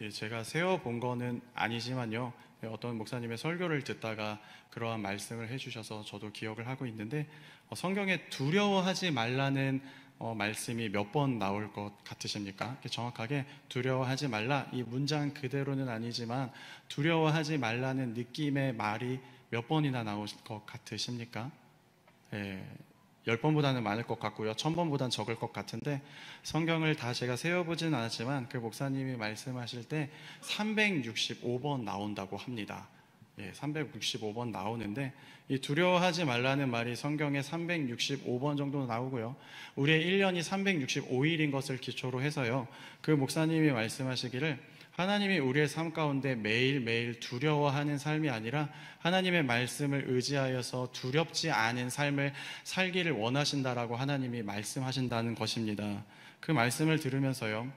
제가 세워본 거는 아니지만요. 어떤 목사님의 설교를 듣다가 그러한 말씀을 해주셔서 저도 기억을 하고 있는데, 성경에 두려워하지 말라는 말씀이 몇 번 나올 것 같으십니까? 정확하게 두려워하지 말라, 이 문장 그대로는 아니지만 두려워하지 말라는 느낌의 말이 몇 번이나 나올 것 같으십니까? 10번보다는 많을 것 같고요. 1000번보다는 적을 것 같은데, 성경을 다 제가 세어보진 않았지만 그 목사님이 말씀하실 때 365번 나온다고 합니다. 365번 나오는데, 이 두려워하지 말라는 말이 성경에 365번 정도 나오고요. 우리의 1년이 365일인 것을 기초로 해서요, 그 목사님이 말씀하시기를 하나님이 우리의 삶 가운데 매일매일 두려워하는 삶이 아니라 하나님의 말씀을 의지하여서 두렵지 않은 삶을 살기를 원하신다라고 하나님이 말씀하신다는 것입니다. 그 말씀을 들으면서요,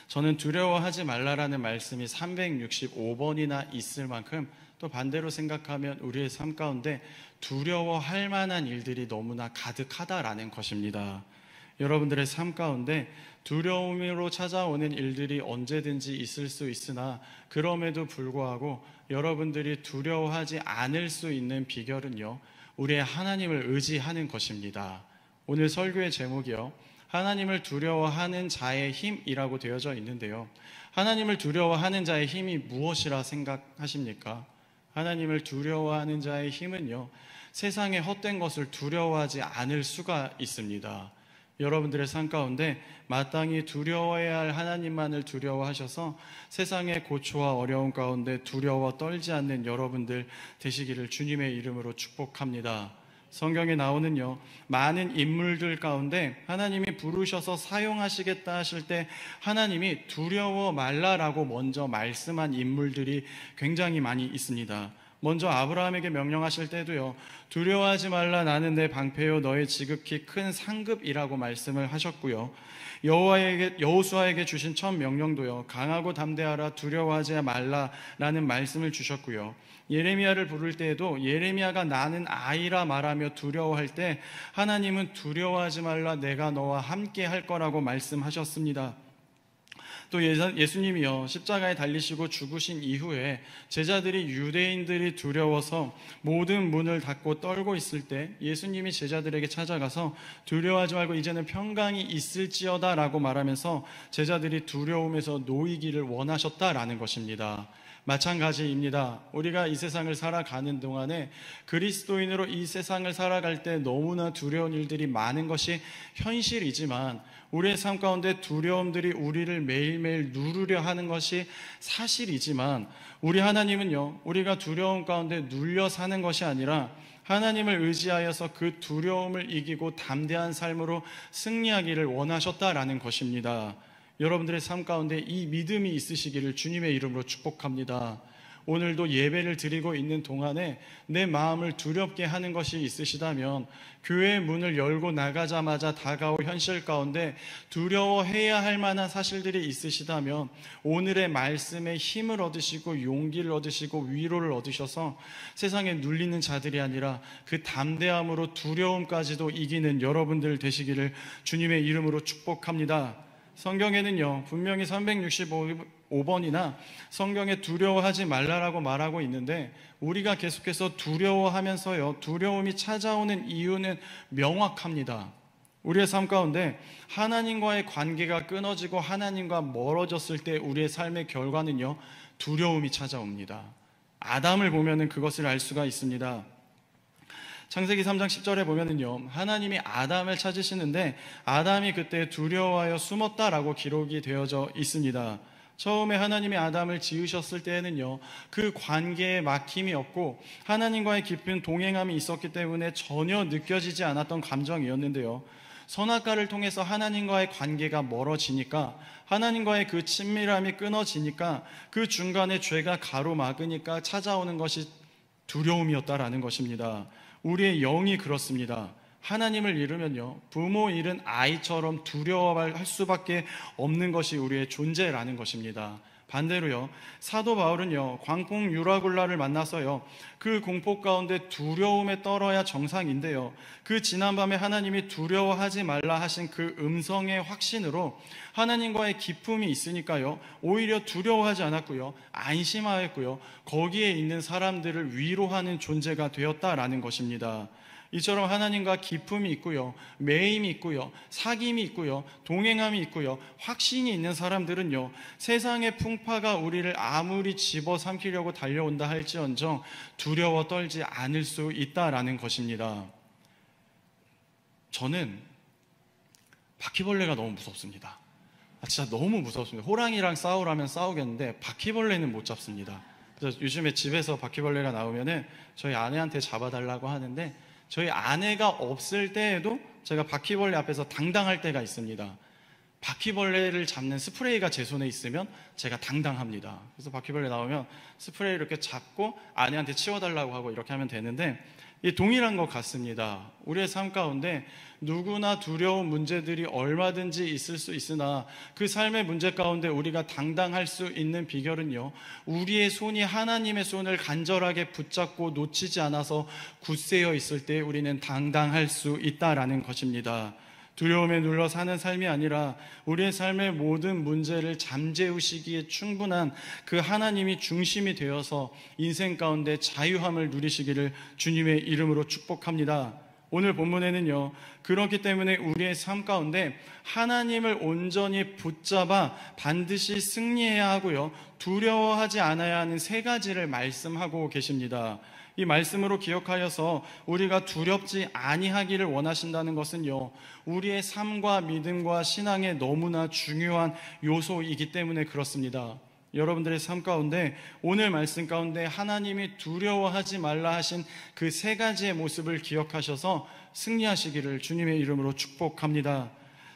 저는 두려워하지 말라라는 말씀이 365번이나 있을 만큼, 또 반대로 생각하면 우리의 삶 가운데 두려워할 만한 일들이 너무나 가득하다라는 것입니다. 여러분들의 삶 가운데 두려움으로 찾아오는 일들이 언제든지 있을 수 있으나, 그럼에도 불구하고 여러분들이 두려워하지 않을 수 있는 비결은요, 우리의 하나님을 의지하는 것입니다. 오늘 설교의 제목이요, 하나님을 두려워하는 자의 힘이라고 되어져 있는데요, 하나님을 두려워하는 자의 힘이 무엇이라 생각하십니까? 하나님을 두려워하는 자의 힘은요, 세상의 헛된 것을 두려워하지 않을 수가 있습니다. 여러분들의 삶 가운데 마땅히 두려워해야 할 하나님만을 두려워하셔서 세상의 고초와 어려움 가운데 두려워 떨지 않는 여러분들 되시기를 주님의 이름으로 축복합니다. 성경에 나오는요, 많은 인물들 가운데 하나님이 부르셔서 사용하시겠다 하실 때 하나님이 두려워 말라라고 먼저 말씀한 인물들이 굉장히 많이 있습니다. 먼저 아브라함에게 명령하실 때도요, 두려워하지 말라, 나는 내 방패요 너의 지극히 큰 상급이라고 말씀을 하셨고요, 여호수아에게 주신 첫 명령도요, 강하고 담대하라, 두려워하지 말라라는 말씀을 주셨고요, 예레미야를 부를 때에도 예레미야가 나는 아이라 말하며 두려워할 때 하나님은 두려워하지 말라, 내가 너와 함께 할 거라고 말씀하셨습니다. 또 예수님이요, 십자가에 달리시고 죽으신 이후에 제자들이, 유대인들이 두려워서 모든 문을 닫고 떨고 있을 때 예수님이 제자들에게 찾아가서 두려워하지 말고 이제는 평강이 있을지어다 라고 말하면서 제자들이 두려움에서 놓이기를 원하셨다라는 것입니다. 마찬가지입니다. 우리가 이 세상을 살아가는 동안에 그리스도인으로 이 세상을 살아갈 때 너무나 두려운 일들이 많은 것이 현실이지만, 우리의 삶 가운데 두려움들이 우리를 매일매일 누르려 하는 것이 사실이지만, 우리 하나님은요, 우리가 두려움 가운데 눌려 사는 것이 아니라 하나님을 의지하여서 그 두려움을 이기고 담대한 삶으로 승리하기를 원하셨다라는 것입니다. 여러분들의 삶 가운데 이 믿음이 있으시기를 주님의 이름으로 축복합니다. 오늘도 예배를 드리고 있는 동안에 내 마음을 두렵게 하는 것이 있으시다면, 교회의 문을 열고 나가자마자 다가올 현실 가운데 두려워해야 할 만한 사실들이 있으시다면, 오늘의 말씀에 힘을 얻으시고 용기를 얻으시고 위로를 얻으셔서 세상에 눌리는 자들이 아니라 그 담대함으로 두려움까지도 이기는 여러분들 되시기를 주님의 이름으로 축복합니다. 성경에는요, 분명히 365번이나 성경에 두려워하지 말라라고 말하고 있는데, 우리가 계속해서 두려워하면서요, 두려움이 찾아오는 이유는 명확합니다. 우리의 삶 가운데 하나님과의 관계가 끊어지고 하나님과 멀어졌을 때 우리의 삶의 결과는요, 두려움이 찾아옵니다. 아담을 보면은 그것을 알 수가 있습니다. 창세기 3장 10절에 보면은요, 하나님이 아담을 찾으시는데 아담이 그때 두려워하여 숨었다라고 기록이 되어져 있습니다. 처음에 하나님이 아담을 지으셨을 때에는요, 그 관계에 막힘이 없고 하나님과의 깊은 동행함이 있었기 때문에 전혀 느껴지지 않았던 감정이었는데요, 선악과를 통해서 하나님과의 관계가 멀어지니까, 하나님과의 그 친밀함이 끊어지니까, 그 중간에 죄가 가로막으니까 찾아오는 것이 두려움이었다라는 것입니다. 우리의 영이 그렇습니다. 하나님을 잃으면요, 부모 잃은 아이처럼 두려워할 수밖에 없는 것이 우리의 존재라는 것입니다. 반대로요, 사도 바울은요, 광풍 유라굴라를 만나서요, 그 공포 가운데 두려움에 떨어야 정상인데요, 그 지난밤에 하나님이 두려워하지 말라 하신 그 음성의 확신으로 하나님과의 기쁨이 있으니까요, 오히려 두려워하지 않았고요, 안심하였고요, 거기에 있는 사람들을 위로하는 존재가 되었다라는 것입니다. 이처럼 하나님과 기쁨이 있고요, 매임이 있고요, 사귐이 있고요, 동행함이 있고요, 확신이 있는 사람들은요, 세상의 풍파가 우리를 아무리 집어삼키려고 달려온다 할지언정 두려워 떨지 않을 수 있다라는 것입니다. 저는 바퀴벌레가 너무 무섭습니다. 진짜 너무 무섭습니다. 호랑이랑 싸우라면 싸우겠는데 바퀴벌레는 못 잡습니다. 그래서 요즘에 집에서 바퀴벌레가 나오면은 저희 아내한테 잡아달라고 하는데, 저희 아내가 없을 때에도 제가 바퀴벌레 앞에서 당당할 때가 있습니다. 바퀴벌레를 잡는 스프레이가 제 손에 있으면 제가 당당합니다. 그래서 바퀴벌레 나오면 스프레이를 이렇게 잡고 아내한테 치워달라고 하고 이렇게 하면 되는데, 이 동일한 것 같습니다. 우리의 삶 가운데 누구나 두려운 문제들이 얼마든지 있을 수 있으나 그 삶의 문제 가운데 우리가 당당할 수 있는 비결은요, 우리의 손이 하나님의 손을 간절하게 붙잡고 놓치지 않아서 굳세어 있을 때 우리는 당당할 수 있다라는 것입니다. 두려움에 눌러 사는 삶이 아니라 우리의 삶의 모든 문제를 잠재우시기에 충분한 그 하나님이 중심이 되어서 인생 가운데 자유함을 누리시기를 주님의 이름으로 축복합니다. 오늘 본문에는요, 그렇기 때문에 우리의 삶 가운데 하나님을 온전히 붙잡아 반드시 승리해야 하고요, 두려워하지 않아야 하는 세 가지를 말씀하고 계십니다. 이 말씀으로 기억하여서 우리가 두렵지 아니하기를 원하신다는 것은요, 우리의 삶과 믿음과 신앙의 너무나 중요한 요소이기 때문에 그렇습니다. 여러분들의 삶 가운데 오늘 말씀 가운데 하나님이 두려워하지 말라 하신 그 세 가지의 모습을 기억하셔서 승리하시기를 주님의 이름으로 축복합니다.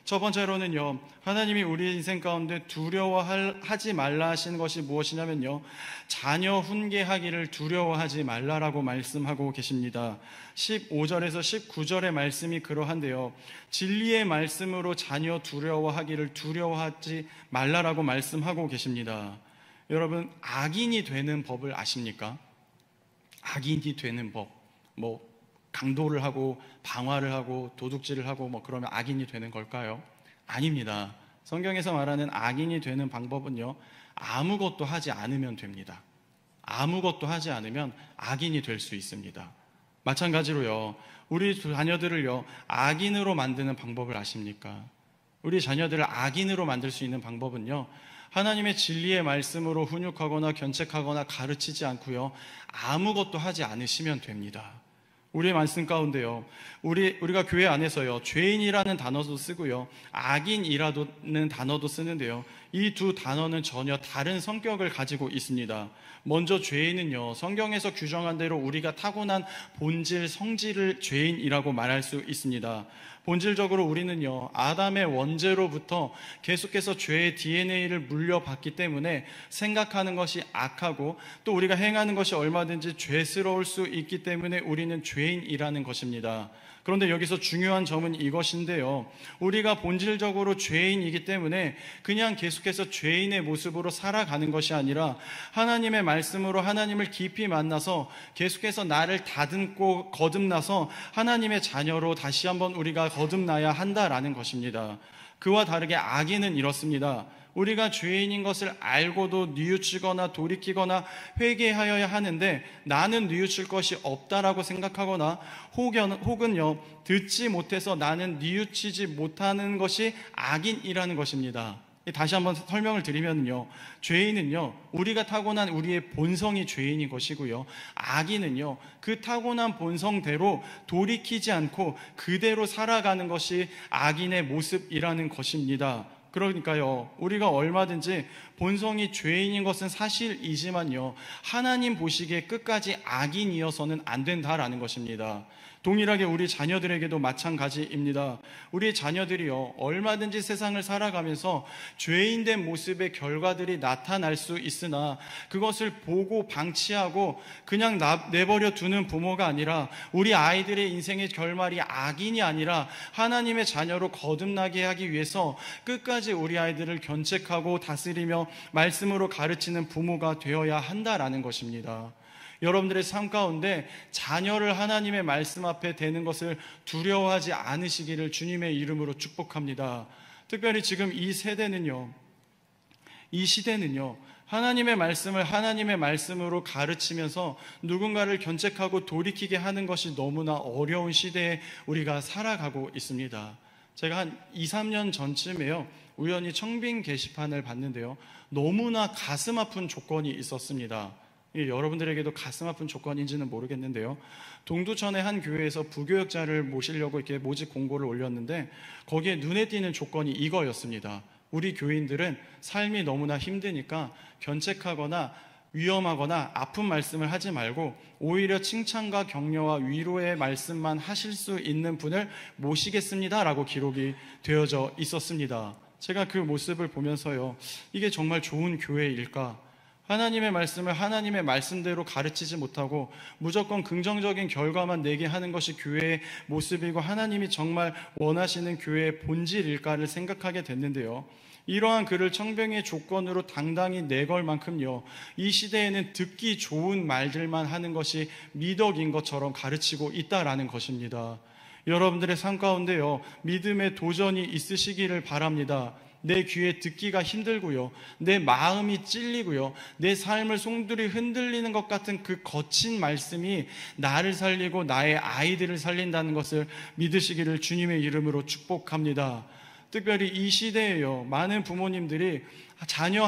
첫 번째로는요, 하나님이 우리 인생 가운데 두려워하지 말라 하신 것이 무엇이냐면요, 자녀 훈계하기를 두려워하지 말라라고 말씀하고 계십니다. 15절에서 19절의 말씀이 그러한데요, 진리의 말씀으로 자녀 두려워하기를 두려워하지 말라라고 말씀하고 계십니다. 여러분, 악인이 되는 법을 아십니까? 악인이 되는 법, 강도를 하고 방화를 하고 도둑질을 하고 그러면 악인이 되는 걸까요? 아닙니다. 성경에서 말하는 악인이 되는 방법은요, 아무것도 하지 않으면 됩니다. 아무것도 하지 않으면 악인이 될 수 있습니다. 마찬가지로요, 우리 자녀들을요, 악인으로 만드는 방법을 아십니까? 우리 자녀들을 악인으로 만들 수 있는 방법은요, 하나님의 진리의 말씀으로 훈육하거나 견책하거나 가르치지 않고요, 아무것도 하지 않으시면 됩니다. 우리의 말씀 가운데요, 우리가 교회 안에서요, 죄인이라는 단어도 쓰고요, 악인이라는 단어도 쓰는데요, 이 두 단어는 전혀 다른 성격을 가지고 있습니다. 먼저 죄인은요, 성경에서 규정한 대로 우리가 타고난 본질, 성질을 죄인이라고 말할 수 있습니다. 본질적으로 우리는요, 아담의 원죄로부터 계속해서 죄의 DNA를 물려받기 때문에 생각하는 것이 악하고 또 우리가 행하는 것이 얼마든지 죄스러울 수 있기 때문에 우리는 죄인이라는 것입니다. 그런데 여기서 중요한 점은 이것인데요, 우리가 본질적으로 죄인이기 때문에 그냥 계속해서 죄인의 모습으로 살아가는 것이 아니라 하나님의 말씀으로 하나님을 깊이 만나서 계속해서 나를 다듬고 거듭나서 하나님의 자녀로 다시 한번 우리가 거듭나야 한다라는 것입니다. 그와 다르게 악인은 이렇습니다. 우리가 죄인인 것을 알고도 뉘우치거나 돌이키거나 회개하여야 하는데 나는 뉘우칠 것이 없다라고 생각하거나 혹은요, 듣지 못해서 나는 뉘우치지 못하는 것이 악인이라는 것입니다. 다시 한번 설명을 드리면요, 죄인은요, 우리가 타고난 우리의 본성이 죄인인 것이고요, 악인은요, 그 타고난 본성대로 돌이키지 않고 그대로 살아가는 것이 악인의 모습이라는 것입니다. 그러니까요, 우리가 얼마든지 본성이 죄인인 것은 사실이지만요, 하나님 보시기에 끝까지 악인이어서는 안 된다라는 것입니다. 동일하게 우리 자녀들에게도 마찬가지입니다. 우리 자녀들이요, 얼마든지 세상을 살아가면서 죄인된 모습의 결과들이 나타날 수 있으나 그것을 보고 방치하고 그냥 내버려 두는 부모가 아니라, 우리 아이들의 인생의 결말이 악인이 아니라 하나님의 자녀로 거듭나게 하기 위해서 끝까지 우리 아이들을 견책하고 다스리며 말씀으로 가르치는 부모가 되어야 한다라는 것입니다. 여러분들의 삶 가운데 자녀를 하나님의 말씀 앞에 대는 것을 두려워하지 않으시기를 주님의 이름으로 축복합니다. 특별히 지금 이 시대는요, 하나님의 말씀을 하나님의 말씀으로 가르치면서 누군가를 견책하고 돌이키게 하는 것이 너무나 어려운 시대에 우리가 살아가고 있습니다. 제가 한 2, 3년 전쯤에요, 우연히 청빙 게시판을 봤는데요, 너무나 가슴 아픈 조건이 있었습니다. 여러분들에게도 가슴 아픈 조건인지는 모르겠는데요, 동두천의 한 교회에서 부교역자를 모시려고 이렇게 모집 공고를 올렸는데 거기에 눈에 띄는 조건이 이거였습니다. 우리 교인들은 삶이 너무나 힘드니까 견책하거나 위험하거나 아픈 말씀을 하지 말고 오히려 칭찬과 격려와 위로의 말씀만 하실 수 있는 분을 모시겠습니다 라고 기록이 되어져 있었습니다. 제가 그 모습을 보면서요, 이게 정말 좋은 교회일까? 하나님의 말씀을 하나님의 말씀대로 가르치지 못하고 무조건 긍정적인 결과만 내게 하는 것이 교회의 모습이고 하나님이 정말 원하시는 교회의 본질일까를 생각하게 됐는데요, 이러한 그를 청병의 조건으로 당당히 내걸 만큼요, 이 시대에는 듣기 좋은 말들만 하는 것이 미덕인 것처럼 가르치고 있다라는 것입니다. 여러분들의 삶 가운데요, 믿음의 도전이 있으시기를 바랍니다. 내 귀에 듣기가 힘들고요, 내 마음이 찔리고요, 내 삶을 송두리 흔들리는 것 같은 그 거친 말씀이 나를 살리고 나의 아이들을 살린다는 것을 믿으시기를 주님의 이름으로 축복합니다. 특별히 이 시대에요, 많은 부모님들이 자녀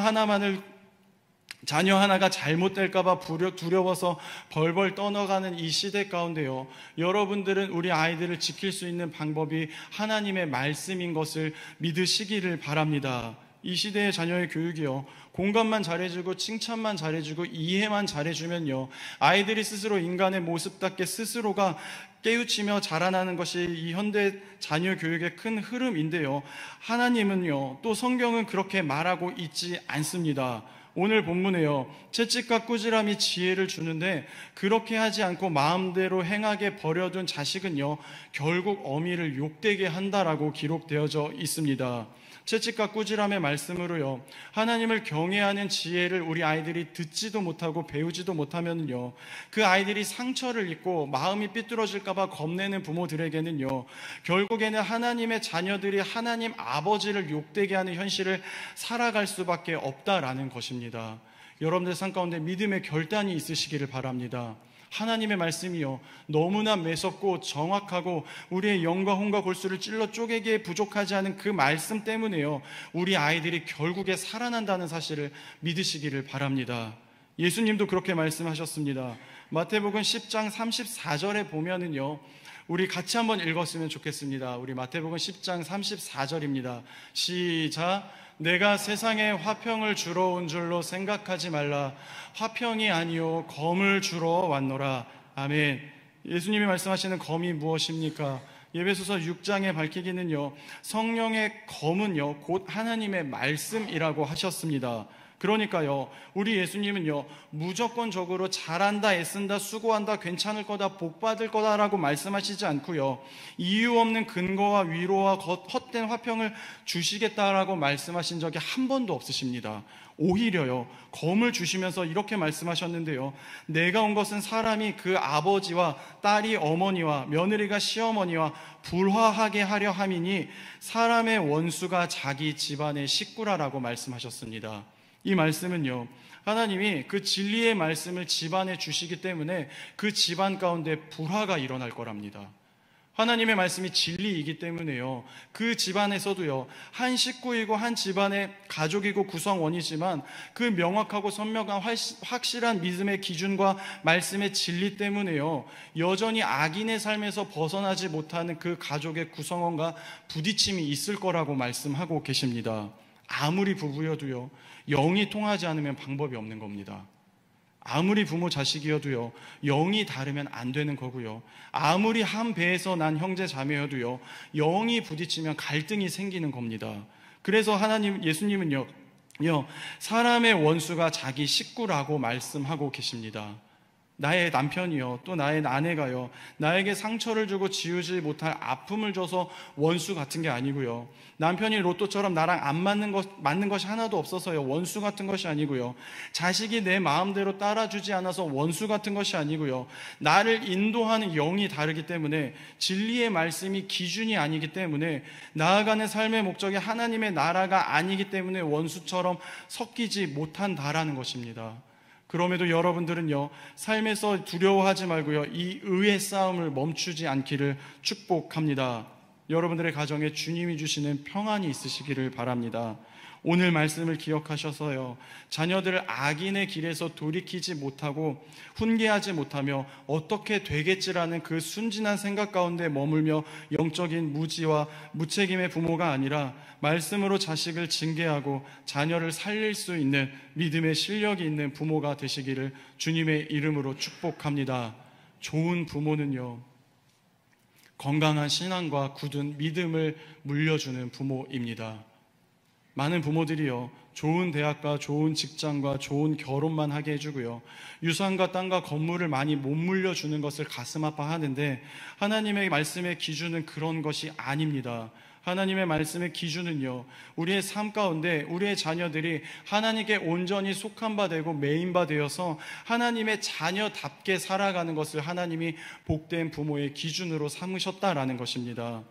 하나가 잘못될까봐 두려워서 벌벌 떠나가는 이 시대 가운데요, 여러분들은 우리 아이들을 지킬 수 있는 방법이 하나님의 말씀인 것을 믿으시기를 바랍니다. 이 시대의 자녀의 교육이요, 공감만 잘해주고 칭찬만 잘해주고 이해만 잘해주면요, 아이들이 스스로 인간의 모습답게 스스로가 깨우치며 자라나는 것이 이 현대 자녀 교육의 큰 흐름인데요, 하나님은요, 또 성경은 그렇게 말하고 있지 않습니다. 오늘 본문에요, 채찍과 꾸지람이 지혜를 주는데 그렇게 하지 않고 마음대로 행하게 버려둔 자식은요, 결국 어미를 욕되게 한다라고 기록되어져 있습니다. 채찍과 꾸지람의 말씀으로요, 하나님을 경외하는 지혜를 우리 아이들이 듣지도 못하고 배우지도 못하면요, 그 아이들이 상처를 입고 마음이 삐뚤어질까봐 겁내는 부모들에게는요, 결국에는 하나님의 자녀들이 하나님 아버지를 욕되게 하는 현실을 살아갈 수밖에 없다라는 것입니다. 여러분들 삶 가운데 믿음의 결단이 있으시기를 바랍니다. 하나님의 말씀이요, 너무나 매섭고 정확하고 우리의 영과 혼과 골수를 찔러 쪼개기에 부족하지 않은 그 말씀 때문에요, 우리 아이들이 결국에 살아난다는 사실을 믿으시기를 바랍니다. 예수님도 그렇게 말씀하셨습니다. 마태복음 10장 34절에 보면은요, 우리 같이 한번 읽었으면 좋겠습니다. 우리 마태복음 10장 34절입니다. 시작. 내가 세상에 화평을 주러 온 줄로 생각하지 말라. 화평이 아니요 검을 주러 왔노라. 아멘. 예수님이 말씀하시는 검이 무엇입니까? 에베소서 6장에 밝히기는요, 성령의 검은요 곧 하나님의 말씀이라고 하셨습니다. 그러니까요, 우리 예수님은요, 무조건적으로 잘한다, 애쓴다, 수고한다, 괜찮을 거다, 복 받을 거다라고 말씀하시지 않고요, 이유 없는 근거와 위로와 헛된 화평을 주시겠다라고 말씀하신 적이 한 번도 없으십니다. 오히려요, 검을 주시면서 이렇게 말씀하셨는데요, 내가 온 것은 사람이 그 아버지와 딸이 어머니와 며느리가 시어머니와 불화하게 하려 함이니 사람의 원수가 자기 집안의 식구라라고 말씀하셨습니다. 이 말씀은요, 하나님이 그 진리의 말씀을 집안에 주시기 때문에 그 집안 가운데 불화가 일어날 거랍니다. 하나님의 말씀이 진리이기 때문에요, 그 집안에서도요, 한 식구이고 한 집안의 가족이고 구성원이지만 그 명확하고 선명한 확실한 믿음의 기준과 말씀의 진리 때문에요, 여전히 악인의 삶에서 벗어나지 못하는 그 가족의 구성원과 부딪힘이 있을 거라고 말씀하고 계십니다. 아무리 부부여도요, 영이 통하지 않으면 방법이 없는 겁니다. 아무리 부모 자식이어도요, 영이 다르면 안 되는 거고요. 아무리 한 배에서 난 형제 자매여도요, 영이 부딪히면 갈등이 생기는 겁니다. 그래서 예수님은요, 사람의 원수가 자기 식구라고 말씀하고 계십니다. 나의 남편이요, 또 나의 아내가요, 나에게 상처를 주고 지우지 못할 아픔을 줘서 원수 같은 게 아니고요, 남편이 로또처럼 나랑 안 맞는 것이 하나도 없어서요, 원수 같은 것이 아니고요, 자식이 내 마음대로 따라주지 않아서 원수 같은 것이 아니고요, 나를 인도하는 영이 다르기 때문에, 진리의 말씀이 기준이 아니기 때문에, 나아가는 삶의 목적이 하나님의 나라가 아니기 때문에 원수처럼 섞이지 못한다라는 것입니다. 그럼에도 여러분들은요, 삶에서 두려워하지 말고요, 이 의의 싸움을 멈추지 않기를 축복합니다. 여러분들의 가정에 주님이 주시는 평안이 있으시기를 바랍니다. 오늘 말씀을 기억하셔서요, 자녀들을 악인의 길에서 돌이키지 못하고 훈계하지 못하며 어떻게 되겠지라는 그 순진한 생각 가운데 머물며 영적인 무지와 무책임의 부모가 아니라 말씀으로 자식을 징계하고 자녀를 살릴 수 있는 믿음의 실력이 있는 부모가 되시기를 주님의 이름으로 축복합니다. 좋은 부모는요, 건강한 신앙과 굳은 믿음을 물려주는 부모입니다. 많은 부모들이요, 좋은 대학과 좋은 직장과 좋은 결혼만 하게 해주고요, 유산과 땅과 건물을 많이 못 물려주는 것을 가슴 아파하는데, 하나님의 말씀의 기준은 그런 것이 아닙니다. 하나님의 말씀의 기준은요, 우리의 삶 가운데 우리의 자녀들이 하나님께 온전히 속한 바 되고 메인 바 되어서 하나님의 자녀답게 살아가는 것을 하나님이 복된 부모의 기준으로 삼으셨다라는 것입니다.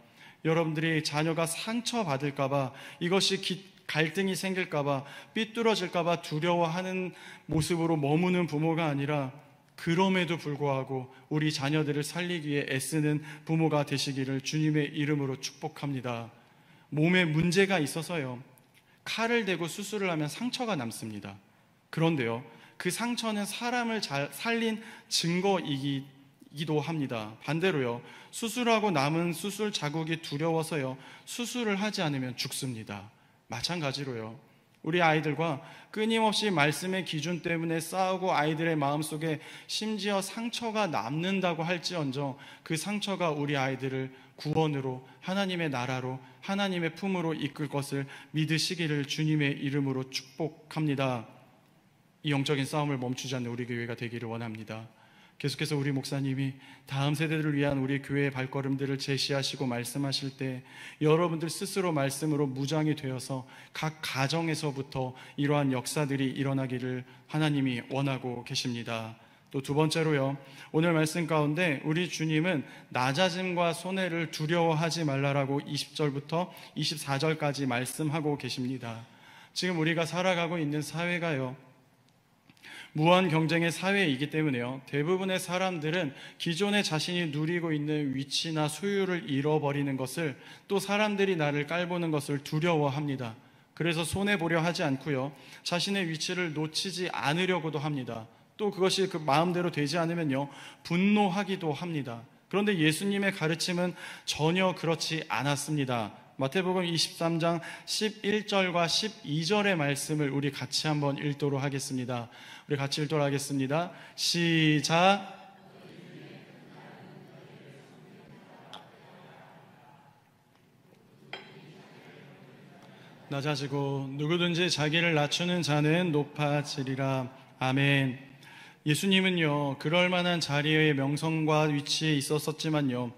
여러분들이 자녀가 상처받을까봐, 이것이 갈등이 생길까봐, 삐뚤어질까봐 두려워하는 모습으로 머무는 부모가 아니라, 그럼에도 불구하고 우리 자녀들을 살리기 위해 애쓰는 부모가 되시기를 주님의 이름으로 축복합니다. 몸에 문제가 있어서요, 칼을 대고 수술을 하면 상처가 남습니다. 그런데요, 그 상처는 사람을 잘 살린 증거이기도 합니다. 반대로요, 수술하고 남은 수술 자국이 두려워서요, 수술을 하지 않으면 죽습니다. 마찬가지로요, 우리 아이들과 끊임없이 말씀의 기준 때문에 싸우고 아이들의 마음속에 심지어 상처가 남는다고 할지언정, 그 상처가 우리 아이들을 구원으로, 하나님의 나라로, 하나님의 품으로 이끌 것을 믿으시기를 주님의 이름으로 축복합니다. 이 영적인 싸움을 멈추지 않는 우리 교회가 되기를 원합니다. 계속해서 우리 목사님이 다음 세대들을 위한 우리 교회의 발걸음들을 제시하시고 말씀하실 때, 여러분들 스스로 말씀으로 무장이 되어서 각 가정에서부터 이러한 역사들이 일어나기를 하나님이 원하고 계십니다. 또 두 번째로요, 오늘 말씀 가운데 우리 주님은 낮아짐과 손해를 두려워하지 말라라고 20절부터 24절까지 말씀하고 계십니다. 지금 우리가 살아가고 있는 사회가요, 무한 경쟁의 사회이기 때문에요, 대부분의 사람들은 기존에 자신이 누리고 있는 위치나 소유를 잃어버리는 것을, 또 사람들이 나를 깔보는 것을 두려워합니다. 그래서 손해보려 하지 않고요, 자신의 위치를 놓치지 않으려고도 합니다. 또 그것이 그 마음대로 되지 않으면요, 분노하기도 합니다. 그런데 예수님의 가르침은 전혀 그렇지 않았습니다. 마태복음 23장 11절과 12절의 말씀을 우리 같이 한번 읽도록 하겠습니다. 우리 같이 읽도록 하겠습니다. 시작. 낮아지고 누구든지 자기를 낮추는 자는 높아지리라. 아멘. 예수님은요, 그럴 만한 자리의 명성과 위치에 있었지만요,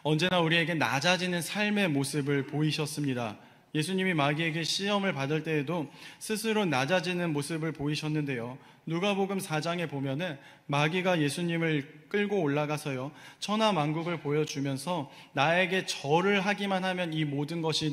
언제나 우리에게 낮아지는 삶의 모습을 보이셨습니다. 예수님이 마귀에게 시험을 받을 때에도 스스로 낮아지는 모습을 보이셨는데요, 누가복음 4장에 보면은 마귀가 예수님을 끌고 올라가서요, 천하만국을 보여주면서 나에게 절을 하기만 하면 이 모든 것이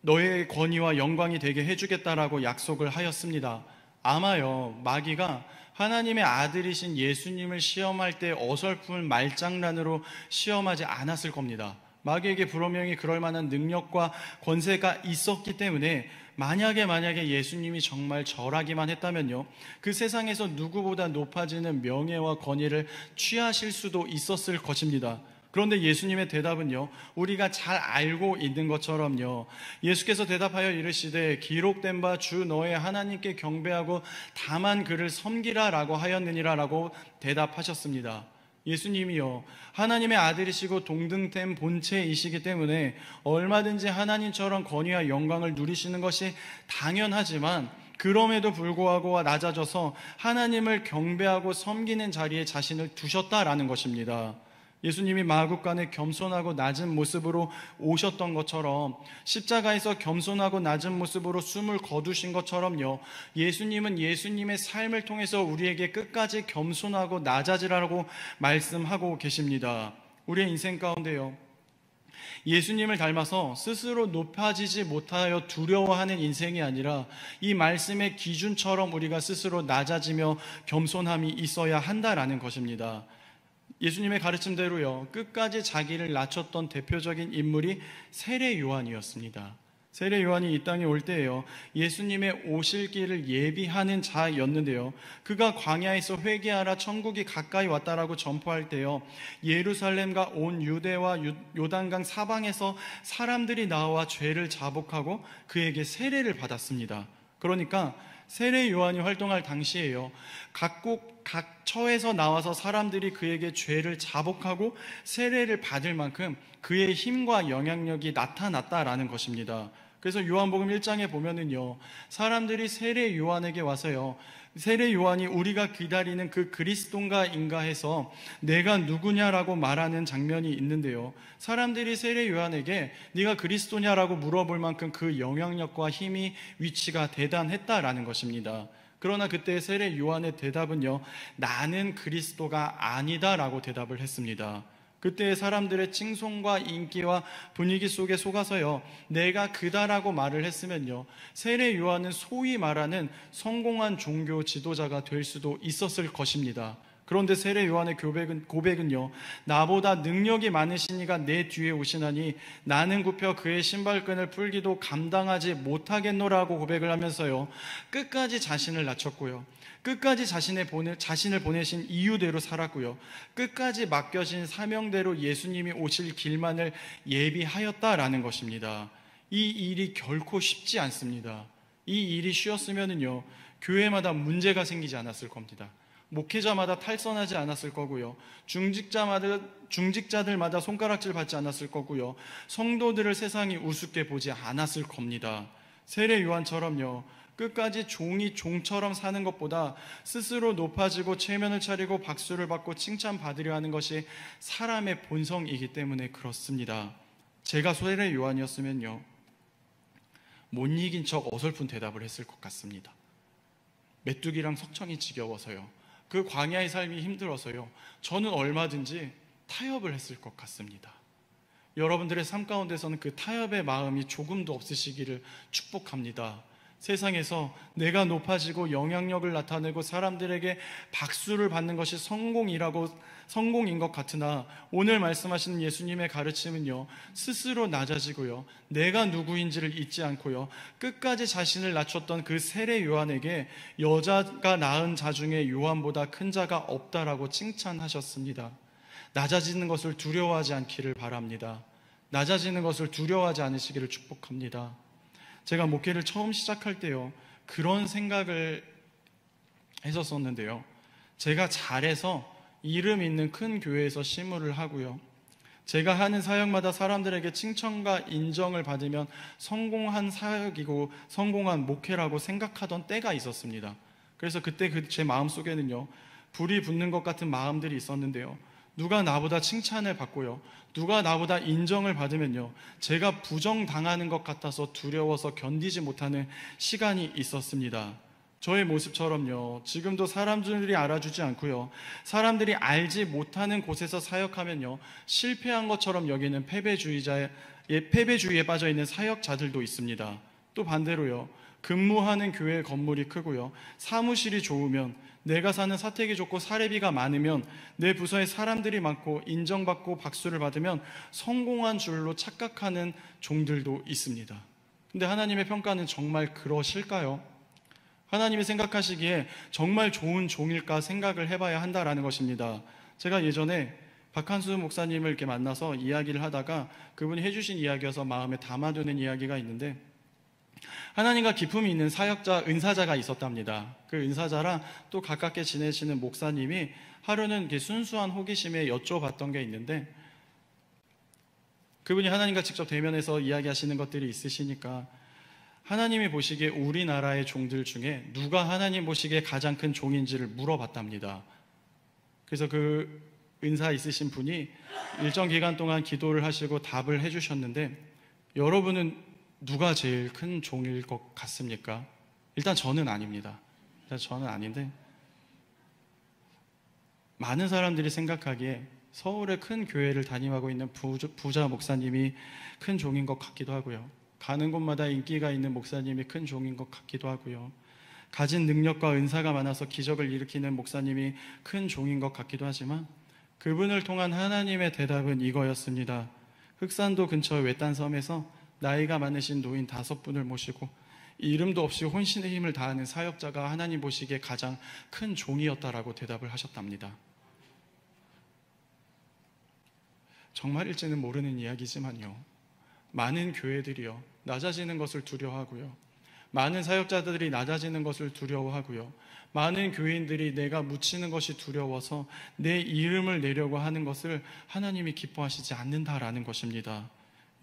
너의 권위와 영광이 되게 해주겠다라고 약속을 하였습니다. 아마요, 마귀가 하나님의 아들이신 예수님을 시험할 때 어설픈 말장난으로 시험하지 않았을 겁니다. 마귀에게 불분명히 그럴 만한 능력과 권세가 있었기 때문에 만약에 예수님이 정말 절하기만 했다면요, 그 세상에서 누구보다 높아지는 명예와 권위를 취하실 수도 있었을 것입니다. 그런데 예수님의 대답은요, 우리가 잘 알고 있는 것처럼요, 예수께서 대답하여 이르시되 기록된 바 주 너의 하나님께 경배하고 다만 그를 섬기라 라고 하였느니라 라고 대답하셨습니다. 예수님이요, 하나님의 아들이시고 동등된 본체이시기 때문에 얼마든지 하나님처럼 권위와 영광을 누리시는 것이 당연하지만, 그럼에도 불구하고 낮아져서 하나님을 경배하고 섬기는 자리에 자신을 두셨다라는 것입니다. 예수님이 마구간에 겸손하고 낮은 모습으로 오셨던 것처럼, 십자가에서 겸손하고 낮은 모습으로 숨을 거두신 것처럼요, 예수님은 예수님의 삶을 통해서 우리에게 끝까지 겸손하고 낮아지라고 말씀하고 계십니다. 우리의 인생 가운데요, 예수님을 닮아서 스스로 높아지지 못하여 두려워하는 인생이 아니라 이 말씀의 기준처럼 우리가 스스로 낮아지며 겸손함이 있어야 한다라는 것입니다. 예수님의 가르침대로요, 끝까지 자기를 낮췄던 대표적인 인물이 세례 요한이었습니다. 세례 요한이 이 땅에 올 때에요, 예수님의 오실 길을 예비하는 자였는데요, 그가 광야에서 회개하라 천국이 가까이 왔다라고 전포할 때요, 예루살렘과 온 유대와 요단강 사방에서 사람들이 나와 죄를 자복하고 그에게 세례를 받았습니다. 그러니까 세례 요한이 활동할 당시에요, 각 처에서 나와서 사람들이 그에게 죄를 자복하고 세례를 받을 만큼 그의 힘과 영향력이 나타났다라는 것입니다. 그래서 요한복음 1장에 보면은요, 사람들이 세례 요한에게 와서요, 세례 요한이 우리가 기다리는 그 그리스도인가 해서 내가 누구냐라고 말하는 장면이 있는데요, 사람들이 세례 요한에게 네가 그리스도냐라고 물어볼 만큼 그 영향력과 힘이, 위치가 대단했다라는 것입니다. 그러나 그때 세례 요한의 대답은요, 나는 그리스도가 아니다라고 대답을 했습니다. 그때 사람들의 칭송과 인기와 분위기 속에 속아서요, 내가 그다라고 말을 했으면요, 세례 요한은 소위 말하는 성공한 종교 지도자가 될 수도 있었을 것입니다. 그런데 세례 요한의 고백은요, 나보다 능력이 많으신 이가 내 뒤에 오시나니 나는 굽혀 그의 신발끈을 풀기도 감당하지 못하겠노라고 고백을 하면서요, 끝까지 자신을 낮췄고요, 끝까지 자신을 보내신 이유대로 살았고요, 끝까지 맡겨진 사명대로 예수님이 오실 길만을 예비하였다라는 것입니다. 이 일이 결코 쉽지 않습니다. 이 일이 쉬웠으면은요, 교회마다 문제가 생기지 않았을 겁니다. 목회자마다 탈선하지 않았을 거고요, 중직자들마다 손가락질 받지 않았을 거고요, 성도들을 세상이 우습게 보지 않았을 겁니다. 세례 요한처럼요, 끝까지 종이 종처럼 사는 것보다 스스로 높아지고 체면을 차리고 박수를 받고 칭찬받으려 하는 것이 사람의 본성이기 때문에 그렇습니다. 제가 세례 요한이었으면요, 못 이긴 척 어설픈 대답을 했을 것 같습니다. 메뚜기랑 석청이 지겨워서요, 그 광야의 삶이 힘들어서요, 저는 얼마든지 타협을 했을 것 같습니다. 여러분들의 삶 가운데서는 그 타협의 마음이 조금도 없으시기를 축복합니다. 세상에서 내가 높아지고 영향력을 나타내고 사람들에게 박수를 받는 것이 성공인 것 같으나, 오늘 말씀하시는 예수님의 가르침은요, 스스로 낮아지고요, 내가 누구인지를 잊지 않고요, 끝까지 자신을 낮췄던 그 세례 요한에게 여자가 낳은 자 중에 요한보다 큰 자가 없다라고 칭찬하셨습니다. 낮아지는 것을 두려워하지 않기를 바랍니다. 낮아지는 것을 두려워하지 않으시기를 축복합니다. 제가 목회를 처음 시작할 때요, 그런 생각을 했었었는데요, 제가 잘해서 이름 있는 큰 교회에서 시무를 하고요, 제가 하는 사역마다 사람들에게 칭찬과 인정을 받으면 성공한 사역이고 성공한 목회라고 생각하던 때가 있었습니다. 그래서 그때 제 마음속에는요, 불이 붙는 것 같은 마음들이 있었는데요, 누가 나보다 칭찬을 받고요, 누가 나보다 인정을 받으면요, 제가 부정당하는 것 같아서 두려워서 견디지 못하는 시간이 있었습니다. 저의 모습처럼요, 지금도 사람들이 알아주지 않고요, 사람들이 알지 못하는 곳에서 사역하면요, 실패한 것처럼 여기는 패배주의에 빠져있는 사역자들도 있습니다. 또 반대로요, 근무하는 교회 건물이 크고요, 사무실이 좋으면, 내가 사는 사택이 좋고 사례비가 많으면, 내 부서에 사람들이 많고 인정받고 박수를 받으면 성공한 줄로 착각하는 종들도 있습니다. 근데 하나님의 평가는 정말 그러실까요? 하나님이 생각하시기에 정말 좋은 종일까 생각을 해봐야 한다라는 것입니다. 제가 예전에 박한수 목사님을 이렇게 만나서 이야기를 하다가 그분이 해주신 이야기여서 마음에 담아두는 이야기가 있는데, 하나님과 기품이 있는 사역자, 은사자가 있었답니다. 그 은사자랑 또 가깝게 지내시는 목사님이 하루는 이렇게 순수한 호기심에 여쭤봤던 게 있는데, 그분이 하나님과 직접 대면해서 이야기하시는 것들이 있으시니까 하나님이 보시기에 우리나라의 종들 중에 누가 하나님 보시기에 가장 큰 종인지를 물어봤답니다. 그래서 그 은사 있으신 분이 일정 기간 동안 기도를 하시고 답을 해주셨는데, 여러분은 누가 제일 큰 종일 것 같습니까? 일단 저는 아닙니다. 일단 저는 아닌데, 많은 사람들이 생각하기에 서울의 큰 교회를 담임하고 있는 부자 목사님이 큰 종인 것 같기도 하고요. 가는 곳마다 인기가 있는 목사님이 큰 종인 것 같기도 하고요. 가진 능력과 은사가 많아서 기적을 일으키는 목사님이 큰 종인 것 같기도 하지만, 그분을 통한 하나님의 대답은 이거였습니다. 흑산도 근처 외딴 섬에서 나이가 많으신 노인 5분을 모시고 이름도 없이 혼신의 힘을 다하는 사역자가 하나님 보시기에 가장 큰 종이었다라고 대답을 하셨답니다. 정말일지는 모르는 이야기지만요, 많은 교회들이요 낮아지는 것을 두려워하고요, 많은 사역자들이 낮아지는 것을 두려워하고요, 많은 교인들이 내가 묻히는 것이 두려워서 내 이름을 내려고 하는 것을 하나님이 기뻐하시지 않는다라는 것입니다.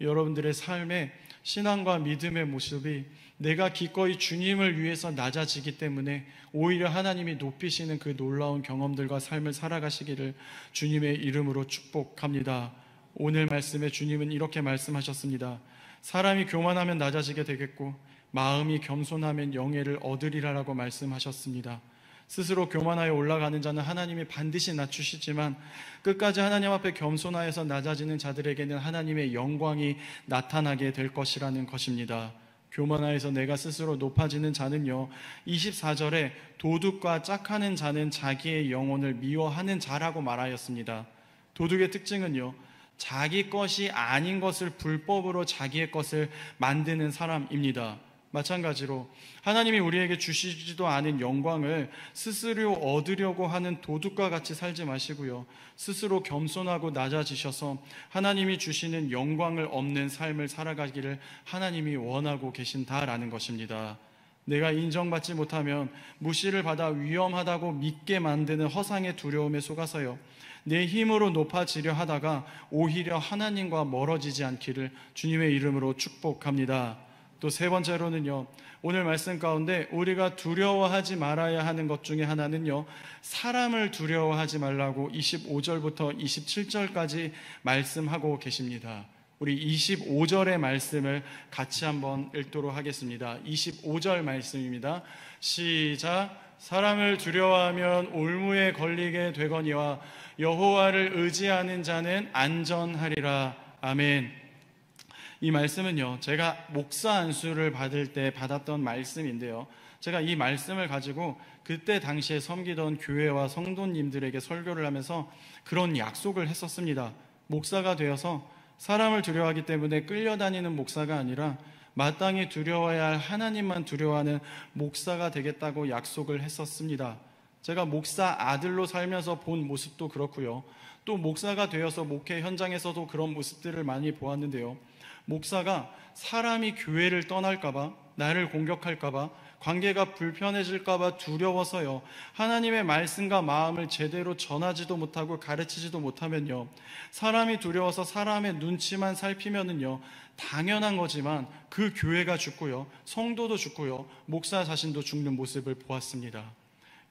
여러분들의 삶의 신앙과 믿음의 모습이 내가 기꺼이 주님을 위해서 낮아지기 때문에 오히려 하나님이 높이시는 그 놀라운 경험들과 삶을 살아가시기를 주님의 이름으로 축복합니다. 오늘 말씀에 주님은 이렇게 말씀하셨습니다. 사람이 교만하면 낮아지게 되겠고 마음이 겸손하면 영예를 얻으리라라고 말씀하셨습니다. 스스로 교만하여 올라가는 자는 하나님이 반드시 낮추시지만 끝까지 하나님 앞에 겸손하여서 낮아지는 자들에게는 하나님의 영광이 나타나게 될 것이라는 것입니다. 교만하여서 내가 스스로 높아지는 자는요, 24절에 도둑과 짝하는 자는 자기의 영혼을 미워하는 자라고 말하였습니다. 도둑의 특징은요, 자기 것이 아닌 것을 불법으로 자기의 것을 만드는 사람입니다. 마찬가지로 하나님이 우리에게 주시지도 않은 영광을 스스로 얻으려고 하는 도둑과 같이 살지 마시고요, 스스로 겸손하고 낮아지셔서 하나님이 주시는 영광을 얻는 삶을 살아가기를 하나님이 원하고 계신다라는 것입니다. 내가 인정받지 못하면 무시를 받아 위험하다고 믿게 만드는 허상의 두려움에 속아서요, 내 힘으로 높아지려 하다가 오히려 하나님과 멀어지지 않기를 주님의 이름으로 축복합니다. 또 세 번째로는요, 오늘 말씀 가운데 우리가 두려워하지 말아야 하는 것 중에 하나는요, 사람을 두려워하지 말라고 25절부터 27절까지 말씀하고 계십니다. 우리 25절의 말씀을 같이 한번 읽도록 하겠습니다. 25절 말씀입니다. 시작. 사람을 두려워하면 올무에 걸리게 되거니와 여호와를 의지하는 자는 안전하리라. 아멘. 이 말씀은요, 제가 목사 안수를 받을 때 받았던 말씀인데요, 제가 이 말씀을 가지고 그때 당시에 섬기던 교회와 성도님들에게 설교를 하면서 그런 약속을 했었습니다. 목사가 되어서 사람을 두려워하기 때문에 끌려다니는 목사가 아니라 마땅히 두려워해야 할 하나님만 두려워하는 목사가 되겠다고 약속을 했었습니다. 제가 목사 아들로 살면서 본 모습도 그렇고요, 또 목사가 되어서 목회 현장에서도 그런 모습들을 많이 보았는데요, 목사가 사람이 교회를 떠날까봐, 나를 공격할까봐, 관계가 불편해질까봐 두려워서요, 하나님의 말씀과 마음을 제대로 전하지도 못하고 가르치지도 못하면요, 사람이 두려워서 사람의 눈치만 살피면은요, 당연한 거지만 그 교회가 죽고요, 성도도 죽고요, 목사 자신도 죽는 모습을 보았습니다.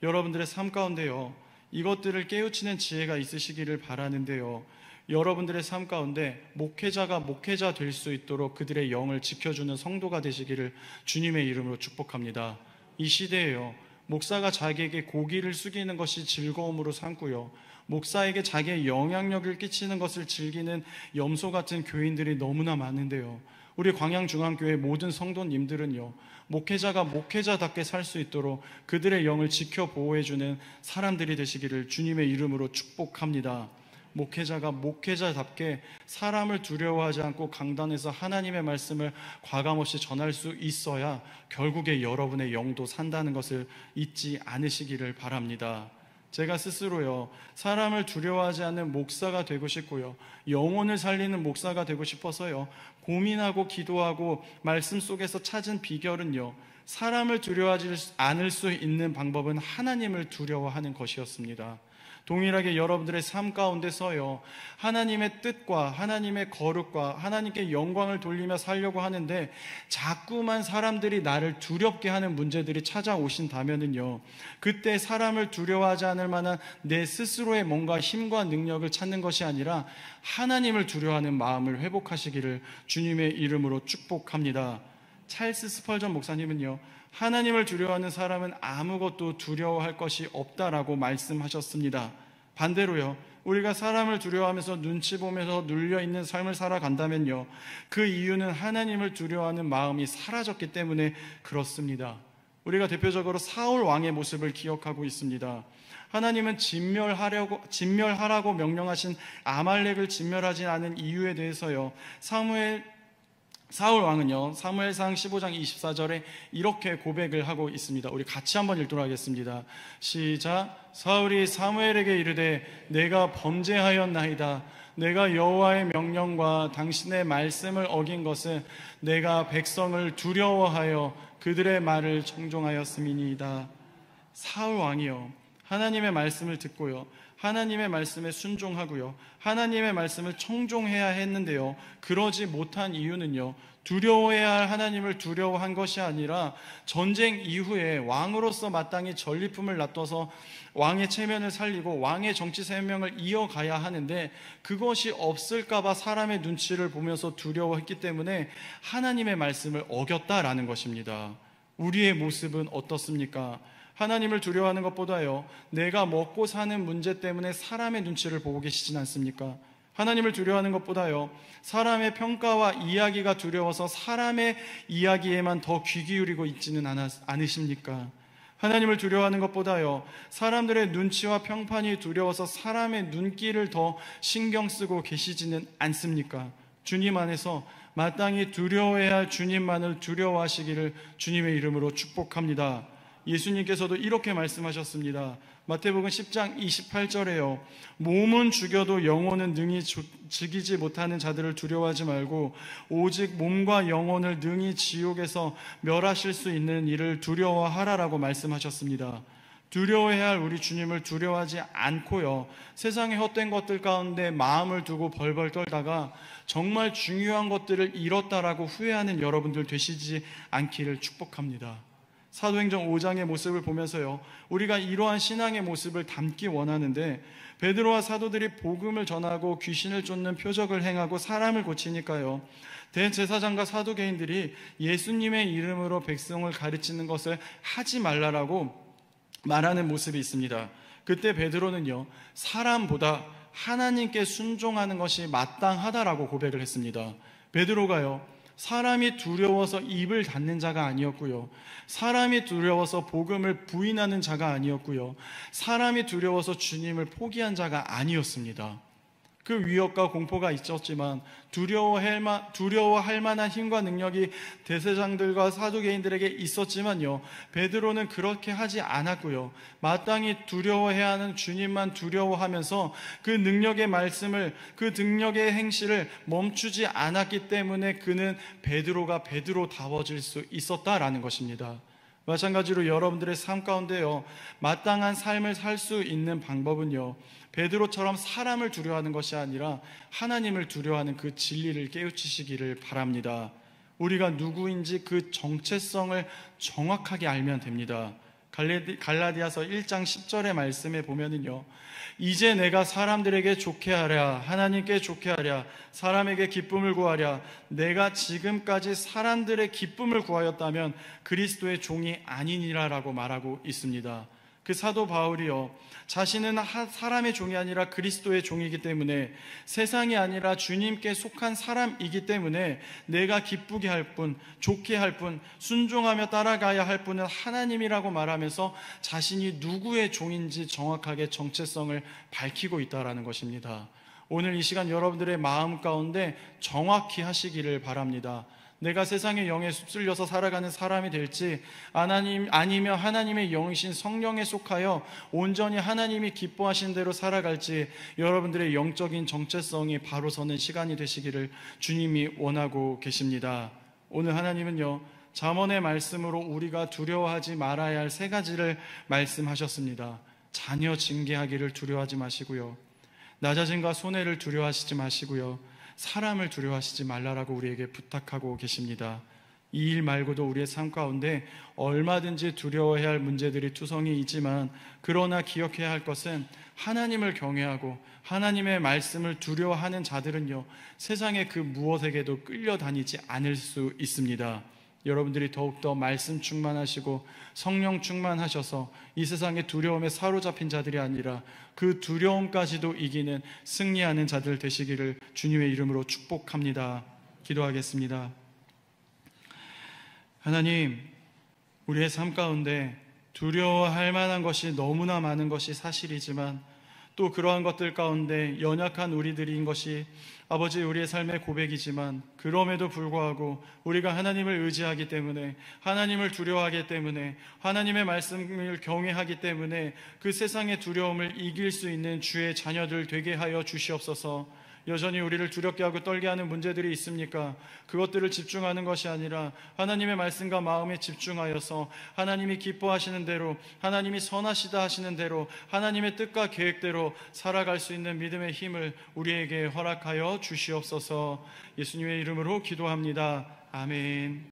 여러분들의 삶 가운데요, 이것들을 깨우치는 지혜가 있으시기를 바라는데요, 여러분들의 삶 가운데 목회자가 목회자 될 수 있도록 그들의 영을 지켜주는 성도가 되시기를 주님의 이름으로 축복합니다. 이 시대에요, 목사가 자기에게 고기를 숙이는 것이 즐거움으로 삼고요, 목사에게 자기의 영향력을 끼치는 것을 즐기는 염소 같은 교인들이 너무나 많은데요, 우리 광양중앙교회 모든 성도님들은요, 목회자가 목회자답게 살 수 있도록 그들의 영을 지켜 보호해주는 사람들이 되시기를 주님의 이름으로 축복합니다. 목회자가 목회자답게 사람을 두려워하지 않고 강단에서 하나님의 말씀을 과감없이 전할 수 있어야 결국에 여러분의 영도 산다는 것을 잊지 않으시기를 바랍니다. 제가 스스로요, 사람을 두려워하지 않는 목사가 되고 싶고요, 영혼을 살리는 목사가 되고 싶어서요, 고민하고 기도하고 말씀 속에서 찾은 비결은요, 사람을 두려워하지 않을 수 있는 방법은 하나님을 두려워하는 것이었습니다. 동일하게 여러분들의 삶 가운데서요, 하나님의 뜻과 하나님의 거룩과 하나님께 영광을 돌리며 살려고 하는데 자꾸만 사람들이 나를 두렵게 하는 문제들이 찾아오신다면은요, 그때 사람을 두려워하지 않을 만한 내 스스로의 뭔가 힘과 능력을 찾는 것이 아니라 하나님을 두려워하는 마음을 회복하시기를 주님의 이름으로 축복합니다. 찰스 스펄전 목사님은요, 하나님을 두려워하는 사람은 아무것도 두려워할 것이 없다라고 말씀하셨습니다. 반대로요, 우리가 사람을 두려워하면서 눈치 보면서 눌려있는 삶을 살아간다면요, 그 이유는 하나님을 두려워하는 마음이 사라졌기 때문에 그렇습니다. 우리가 대표적으로 사울 왕의 모습을 기억하고 있습니다. 하나님은 진멸하라고 명령하신 아말렉을 진멸하지 않은 이유에 대해서요, 사울 왕은요, 사무엘상 15장 24절에 이렇게 고백을 하고 있습니다. 우리 같이 한번 읽도록 하겠습니다. 시작. 사울이 사무엘에게 이르되 내가 범죄하였나이다. 내가 여호와의 명령과 당신의 말씀을 어긴 것은 내가 백성을 두려워하여 그들의 말을 청종하였음이니이다. 사울 왕이요, 하나님의 말씀을 듣고요, 하나님의 말씀에 순종하고요, 하나님의 말씀을 청종해야 했는데요, 그러지 못한 이유는요, 두려워해야 할 하나님을 두려워한 것이 아니라 전쟁 이후에 왕으로서 마땅히 전리품을 놔둬서 왕의 체면을 살리고 왕의 정치 생명을 이어가야 하는데 그것이 없을까봐 사람의 눈치를 보면서 두려워했기 때문에 하나님의 말씀을 어겼다라는 것입니다. 우리의 모습은 어떻습니까? 하나님을 두려워하는 것보다요, 내가 먹고 사는 문제 때문에 사람의 눈치를 보고 계시진 않습니까? 하나님을 두려워하는 것보다요, 사람의 평가와 이야기가 두려워서 사람의 이야기에만 더 귀 기울이고 있지는 않으십니까? 하나님을 두려워하는 것보다요, 사람들의 눈치와 평판이 두려워서 사람의 눈길을 더 신경 쓰고 계시지는 않습니까? 주님 안에서 마땅히 두려워해야 할 주님만을 두려워하시기를 주님의 이름으로 축복합니다. 예수님께서도 이렇게 말씀하셨습니다. 마태복음 10장 28절에요. 몸은 죽여도 영혼은 능히 죽이지 못하는 자들을 두려워하지 말고 오직 몸과 영혼을 능히 지옥에서 멸하실 수 있는 이를 두려워하라라고 말씀하셨습니다. 두려워해야 할 우리 주님을 두려워하지 않고요, 세상의 헛된 것들 가운데 마음을 두고 벌벌 떨다가 정말 중요한 것들을 잃었다라고 후회하는 여러분들 되시지 않기를 축복합니다. 사도행전 5장의 모습을 보면서요, 우리가 이러한 신앙의 모습을 담기 원하는데 베드로와 사도들이 복음을 전하고 귀신을 쫓는 표적을 행하고 사람을 고치니까요, 대제사장과 사두개인들이 예수님의 이름으로 백성을 가르치는 것을 하지 말라라고 말하는 모습이 있습니다. 그때 베드로는요, 사람보다 하나님께 순종하는 것이 마땅하다라고 고백을 했습니다. 베드로가요, 사람이 두려워서 입을 닫는 자가 아니었고요, 사람이 두려워서 복음을 부인하는 자가 아니었고요, 사람이 두려워서 주님을 포기한 자가 아니었습니다. 그 위협과 공포가 있었지만 두려워할 만한 힘과 능력이 대제사장들과 사두개인들에게 있었지만요, 베드로는 그렇게 하지 않았고요, 마땅히 두려워해야 하는 주님만 두려워하면서 그 능력의 말씀을, 그 능력의 행실을 멈추지 않았기 때문에 그는 베드로가 베드로다워질 수 있었다라는 것입니다. 마찬가지로 여러분들의 삶 가운데요, 마땅한 삶을 살 수 있는 방법은요, 베드로처럼 사람을 두려워하는 것이 아니라 하나님을 두려워하는 그 진리를 깨우치시기를 바랍니다. 우리가 누구인지 그 정체성을 정확하게 알면 됩니다. 갈라디아서 1장 10절의 말씀에 보면은요, 이제 내가 사람들에게 좋게 하랴, 하나님께 좋게 하랴, 사람에게 기쁨을 구하랴, 내가 지금까지 사람들의 기쁨을 구하였다면 그리스도의 종이 아니니라 라고 말하고 있습니다. 그 사도 바울이요, 자신은 사람의 종이 아니라 그리스도의 종이기 때문에, 세상이 아니라 주님께 속한 사람이기 때문에 내가 기쁘게 할 뿐, 좋게 할 뿐, 순종하며 따라가야 할 분은 하나님이라고 말하면서 자신이 누구의 종인지 정확하게 정체성을 밝히고 있다는 것입니다. 오늘 이 시간 여러분들의 마음 가운데 정확히 하시기를 바랍니다. 내가 세상의 영에 휩쓸려서 살아가는 사람이 될지, 아니면 하나님의 영이신 성령에 속하여 온전히 하나님이 기뻐하신 대로 살아갈지, 여러분들의 영적인 정체성이 바로 서는 시간이 되시기를 주님이 원하고 계십니다. 오늘 하나님은요, 잠언의 말씀으로 우리가 두려워하지 말아야 할 세 가지를 말씀하셨습니다. 자녀 징계하기를 두려워하지 마시고요, 낮아짐과 손해를 두려워하시지 마시고요, 사람을 두려워하시지 말라라고 우리에게 부탁하고 계십니다. 이 일 말고도 우리의 삶 가운데 얼마든지 두려워해야 할 문제들이 투성이 있지만, 그러나 기억해야 할 것은 하나님을 경외하고 하나님의 말씀을 두려워하는 자들은요, 세상의 그 무엇에게도 끌려다니지 않을 수 있습니다. 여러분들이 더욱더 말씀 충만하시고 성령 충만하셔서 이 세상의 두려움에 사로잡힌 자들이 아니라 그 두려움까지도 이기는 승리하는 자들 되시기를 주님의 이름으로 축복합니다. 기도하겠습니다. 하나님, 우리의 삶 가운데 두려워할 만한 것이 너무나 많은 것이 사실이지만, 또 그러한 것들 가운데 연약한 우리들인 것이 아버지 우리의 삶의 고백이지만, 그럼에도 불구하고 우리가 하나님을 의지하기 때문에, 하나님을 두려워하기 때문에, 하나님의 말씀을 경외하기 때문에 그 세상의 두려움을 이길 수 있는 주의 자녀들 되게 하여 주시옵소서. 여전히 우리를 두렵게 하고 떨게 하는 문제들이 있습니까? 그것들을 집중하는 것이 아니라 하나님의 말씀과 마음에 집중하여서 하나님이 기뻐하시는 대로, 하나님이 선하시다 하시는 대로, 하나님의 뜻과 계획대로 살아갈 수 있는 믿음의 힘을 우리에게 허락하여 주시옵소서. 예수님의 이름으로 기도합니다. 아멘.